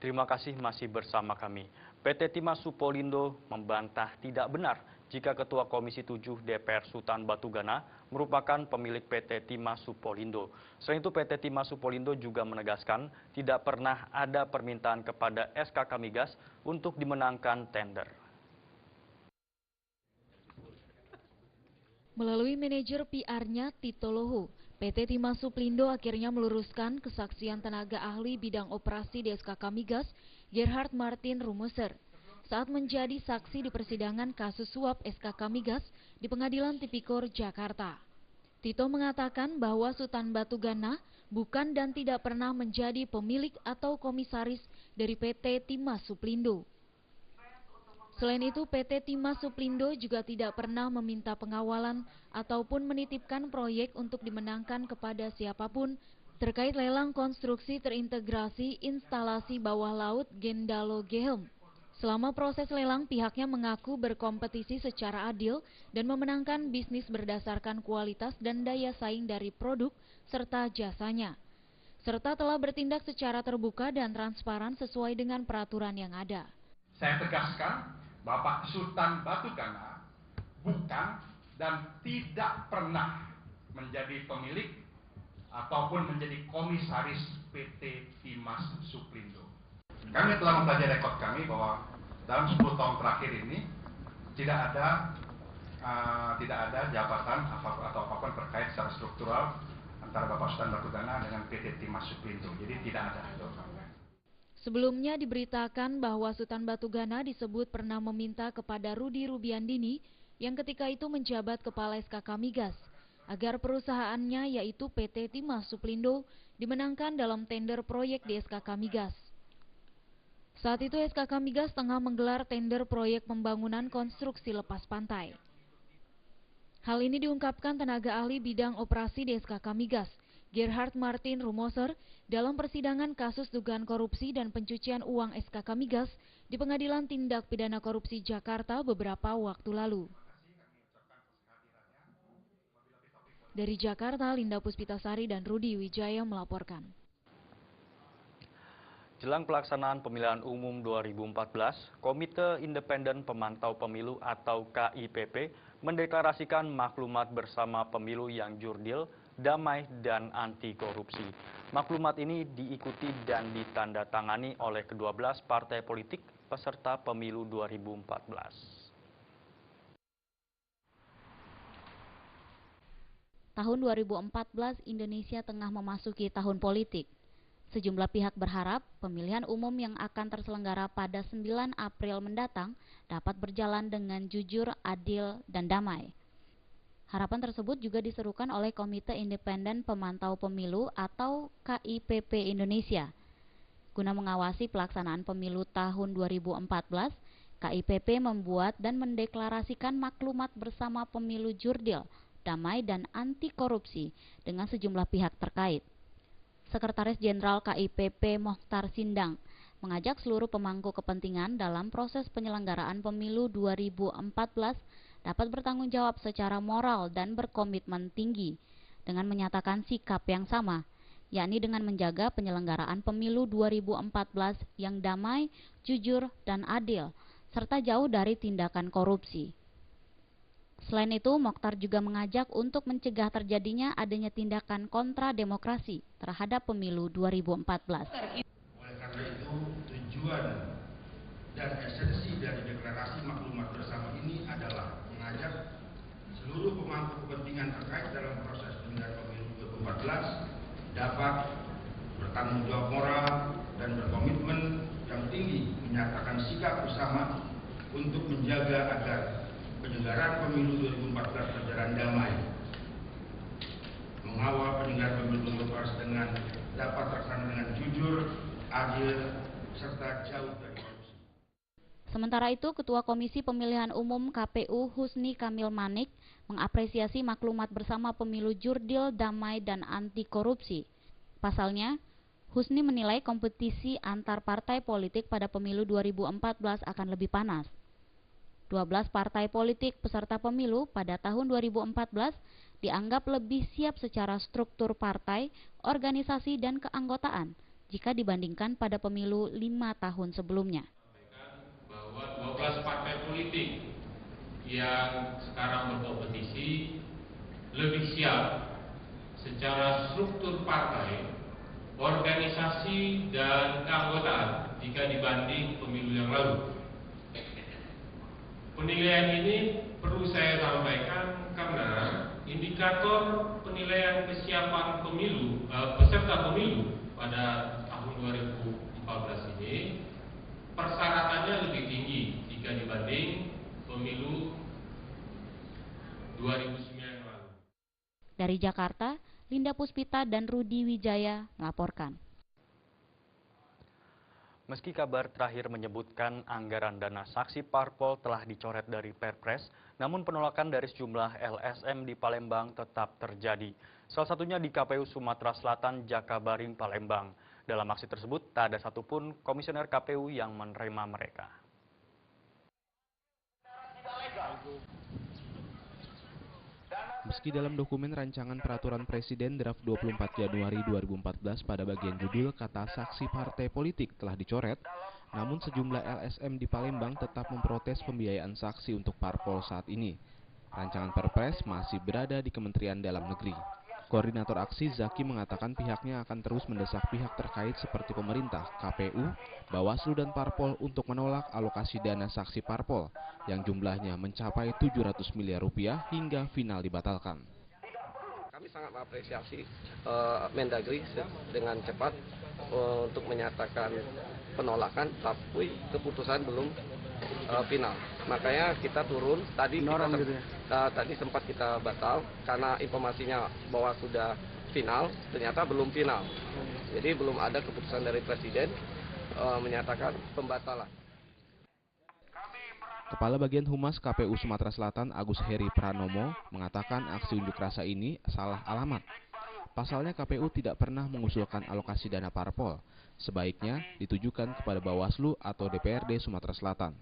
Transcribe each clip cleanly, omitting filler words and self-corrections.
Terima kasih masih bersama kami. PT Timah Suppolindo membantah tidak benar jika Ketua Komisi 7 DPR Sutan Batugana merupakan pemilik PT Timah Suppolindo. Selain itu PT Timah Suppolindo juga menegaskan tidak pernah ada permintaan kepada SKK Migas untuk dimenangkan tender. Melalui manajer PR-nya Tito Lohu, PT Timah Supplindo akhirnya meluruskan kesaksian tenaga ahli bidang operasi di SKK Migas, Gerhard Martin Rumoser, saat menjadi saksi di persidangan kasus suap SKK Migas di Pengadilan Tipikor, Jakarta. Tito mengatakan bahwa Sutan Batugana bukan dan tidak pernah menjadi pemilik atau komisaris dari PT Timah Supplindo. Selain itu, PT Timah Supplindo juga tidak pernah meminta pengawalan ataupun menitipkan proyek untuk dimenangkan kepada siapapun terkait lelang konstruksi terintegrasi instalasi bawah laut Gendalo Gehem. Selama proses lelang, pihaknya mengaku berkompetisi secara adil dan memenangkan bisnis berdasarkan kualitas dan daya saing dari produk serta jasanya, serta telah bertindak secara terbuka dan transparan sesuai dengan peraturan yang ada. Saya tegaskan, Bapak Sutan Batugana bukan dan tidak pernah menjadi pemilik ataupun menjadi komisaris PT Timah Supplindo. Kami telah mempelajari rekod kami bahwa dalam 10 tahun terakhir ini tidak ada jabatan atau apapun terkait secara struktural antara Bapak Sutan Batugana dengan PT Timah Supplindo. Jadi tidak ada. Sebelumnya diberitakan bahwa Sutan Batugana disebut pernah meminta kepada Rudi Rubiandini yang ketika itu menjabat kepala SKK Migas agar perusahaannya yaitu PT Timah Supplindo dimenangkan dalam tender proyek di SKK Migas. Saat itu SKK Migas tengah menggelar tender proyek pembangunan konstruksi lepas pantai. Hal ini diungkapkan tenaga ahli bidang operasi di SKK Migas, Gerhard Martin Rumoser, dalam persidangan kasus dugaan korupsi dan pencucian uang SKK Migas di Pengadilan Tindak Pidana Korupsi Jakarta beberapa waktu lalu. Dari Jakarta, Linda Puspitasari dan Rudi Wijaya melaporkan. Jelang pelaksanaan pemilihan umum 2014, Komite Independen Pemantau Pemilu atau KIPP mendeklarasikan maklumat bersama pemilu yang jurdil, damai, dan anti korupsi. Maklumat ini diikuti dan ditandatangani oleh ke-12 partai politik peserta pemilu 2014. Tahun 2014 Indonesia tengah memasuki tahun politik. Sejumlah pihak berharap pemilihan umum yang akan terselenggara pada 9 April mendatang dapat berjalan dengan jujur, adil, dan damai. Harapan tersebut juga diserukan oleh Komite Independen Pemantau Pemilu atau KIPP Indonesia. Guna mengawasi pelaksanaan pemilu tahun 2014, KIPP membuat dan mendeklarasikan maklumat bersama pemilu jurdil, damai, dan anti korupsi dengan sejumlah pihak terkait. Sekretaris Jenderal KIPP Mokhtar Sindang mengajak seluruh pemangku kepentingan dalam proses penyelenggaraan pemilu 2014 dapat bertanggung jawab secara moral dan berkomitmen tinggi dengan menyatakan sikap yang sama, yakni dengan menjaga penyelenggaraan pemilu 2014 yang damai, jujur, dan adil, serta jauh dari tindakan korupsi. Selain itu, Mokhtar juga mengajak untuk mencegah terjadinya adanya tindakan kontra demokrasi terhadap pemilu 2014. Oleh karena itu, tujuan dan esensi dari deklarasi maklumat bersama ini adalah mengajak seluruh pemangku kepentingan terkait dalam proses penyelenggaraan pemilu 2014 dapat bertanggung jawab moral dan berkomitmen yang tinggi menyatakan sikap bersama untuk menjaga agar penyelenggaraan pemilu 2014 berjalan damai, mengawal penyelenggaraan pemilu 2014 dengan dapat terlaksana dengan jujur, adil, serta jauh dari korupsi. Sementara itu, Ketua Komisi Pemilihan Umum KPU Husni Kamil Manik mengapresiasi maklumat bersama pemilu jurdil, damai, dan anti korupsi. Pasalnya, Husni menilai kompetisi antar partai politik pada pemilu 2014 akan lebih panas. 12 partai politik peserta pemilu pada tahun 2014 dianggap lebih siap secara struktur partai, organisasi, dan keanggotaan jika dibandingkan pada pemilu 5 tahun sebelumnya. Bahwa 12 partai politik yang sekarang berkompetisi lebih siap secara struktur partai, organisasi, dan keanggotaan jika dibanding pemilu yang lalu. Penilaian ini perlu saya sampaikan karena indikator penilaian kesiapan peserta pemilu pada tahun 2014 ini persyaratannya lebih tinggi jika dibanding pemilu 2009 yang lalu. Dari Jakarta, Linda Puspita dan Rudi Wijaya melaporkan. Meski kabar terakhir menyebutkan anggaran dana saksi parpol telah dicoret dari Perpres, namun penolakan dari sejumlah LSM di Palembang tetap terjadi. Salah satunya di KPU Sumatera Selatan, Jakabaring, Palembang. Dalam aksi tersebut, tak ada satupun komisioner KPU yang menerima mereka. Meski dalam dokumen rancangan peraturan Presiden draft 24 Januari 2014 pada bagian judul kata saksi partai politik telah dicoret, namun sejumlah LSM di Palembang tetap memprotes pembiayaan saksi untuk parpol saat ini. Rancangan Perpres masih berada di Kementerian Dalam Negeri. Koordinator aksi Zaki mengatakan pihaknya akan terus mendesak pihak terkait seperti pemerintah, KPU, Bawaslu dan Parpol untuk menolak alokasi dana saksi parpol yang jumlahnya mencapai 700 miliar rupiah hingga final dibatalkan. Kami sangat mengapresiasi Mendagri dengan cepat untuk menyatakan penolakan, tapi keputusan belum final. Makanya kita turun, tadi sempat kita batal karena informasinya bahwa sudah final, ternyata belum final. Jadi belum ada keputusan dari Presiden menyatakan pembatalan. Kepala Bagian Humas KPU Sumatera Selatan Agus Heri Pranomo mengatakan aksi unjuk rasa ini salah alamat. Pasalnya KPU tidak pernah mengusulkan alokasi dana parpol, sebaiknya ditujukan kepada Bawaslu atau DPRD Sumatera Selatan.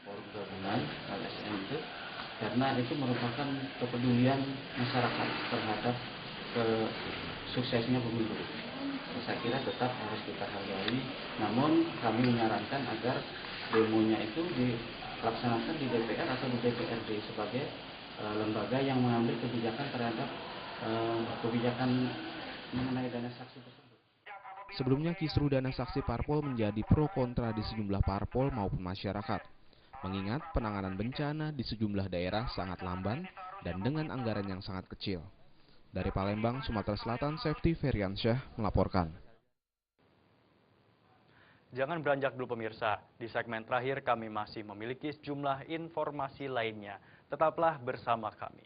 Forum gabungan LSM itu karena itu merupakan kepedulian masyarakat terhadap suksesnya pemilu. Saya kira tetap harus kita hargai, namun kami menyarankan agar demonya itu dilaksanakan di DPR atau di DPRD sebagai lembaga yang mengambil kebijakan terhadap kebijakan mengenai dana saksi tersebut. Sebelumnya kisru dana saksi parpol menjadi pro kontra di sejumlah parpol maupun masyarakat. Mengingat penanganan bencana di sejumlah daerah sangat lamban dan dengan anggaran yang sangat kecil. Dari Palembang, Sumatera Selatan, Safety Feriansyah melaporkan. Jangan beranjak dulu pemirsa, di segmen terakhir kami masih memiliki sejumlah informasi lainnya. Tetaplah bersama kami.